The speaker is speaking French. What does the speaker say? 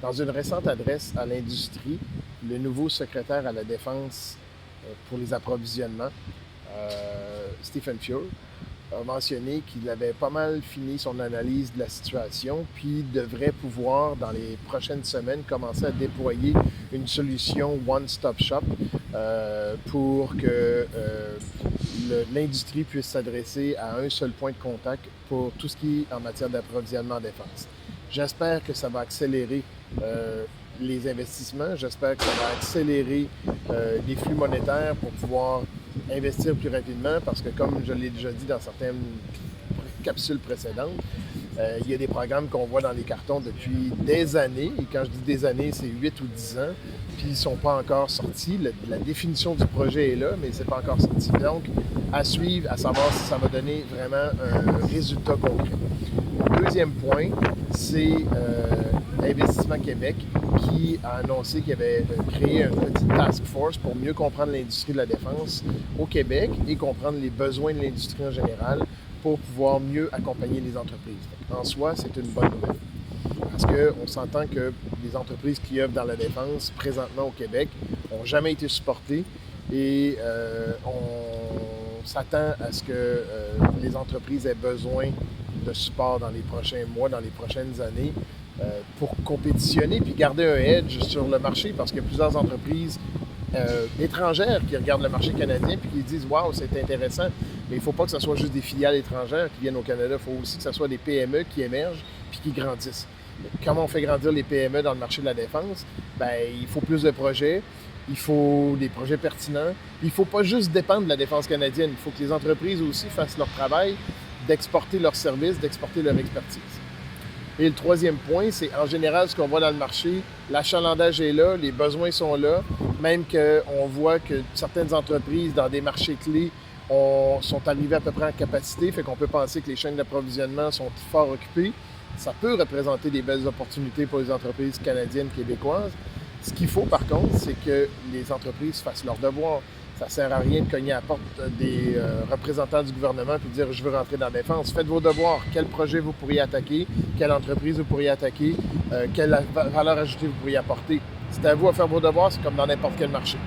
Dans une récente adresse à l'industrie, le nouveau secrétaire à la Défense pour les approvisionnements, Stephen Fuhr, a mentionné qu'il avait pas mal fini son analyse de la situation, puis devrait pouvoir, dans les prochaines semaines, commencer à déployer une solution one-stop shop pour que l'industrie puisse s'adresser à un seul point de contact pour tout ce qui est en matière d'approvisionnement en défense. J'espère que ça va accélérer les investissements. J'espère que ça va accélérer les flux monétaires pour pouvoir investir plus rapidement parce que, comme je l'ai déjà dit dans certaines capsules précédentes, il y a des programmes qu'on voit dans les cartons depuis des années. Et quand je dis des années, c'est 8 ou 10 ans. Puis ils ne sont pas encore sortis. La définition du projet est là, mais c'est pas encore sorti. Donc, à suivre, à savoir si ça va donner vraiment un résultat concret. Deuxième point, c'est Investissement Québec qui a annoncé qu'il avait créé une petite task force pour mieux comprendre l'industrie de la défense au Québec et comprendre les besoins de l'industrie en général pour pouvoir mieux accompagner les entreprises. En soi, c'est une bonne nouvelle. Parce qu'on s'entend que les entreprises qui œuvrent dans la défense présentement au Québec n'ont jamais été supportées et on s'attend à ce que les entreprises aient besoin de support dans les prochains mois, dans les prochaines années, pour compétitionner puis garder un edge sur le marché parce qu'il y a plusieurs entreprises étrangères qui regardent le marché canadien puis qui disent « Wow, c'est intéressant », mais il ne faut pas que ce soit juste des filiales étrangères qui viennent au Canada, il faut aussi que ce soit des PME qui émergent puis qui grandissent. Comment on fait grandir les PME dans le marché de la défense? Bien, il faut plus de projets, il faut des projets pertinents. Il ne faut pas juste dépendre de la défense canadienne, il faut que les entreprises aussi fassent leur travail d'exporter leurs services, d'exporter leur expertise. Et le troisième point, c'est en général ce qu'on voit dans le marché, l'achalandage est là, les besoins sont là, même qu'on voit que certaines entreprises dans des marchés clés sont arrivées à peu près en capacité, fait qu'on peut penser que les chaînes d'approvisionnement sont fort occupées. Ça peut représenter des belles opportunités pour les entreprises canadiennes, québécoises. Ce qu'il faut par contre, c'est que les entreprises fassent leur devoir. Ça ne sert à rien de cogner à la porte des représentants du gouvernement et de dire « je veux rentrer dans la défense ». Faites vos devoirs. Quel projet vous pourriez attaquer? Quelle entreprise vous pourriez attaquer? Quelle valeur ajoutée vous pourriez apporter? C'est à vous à faire vos devoirs, c'est comme dans n'importe quel marché.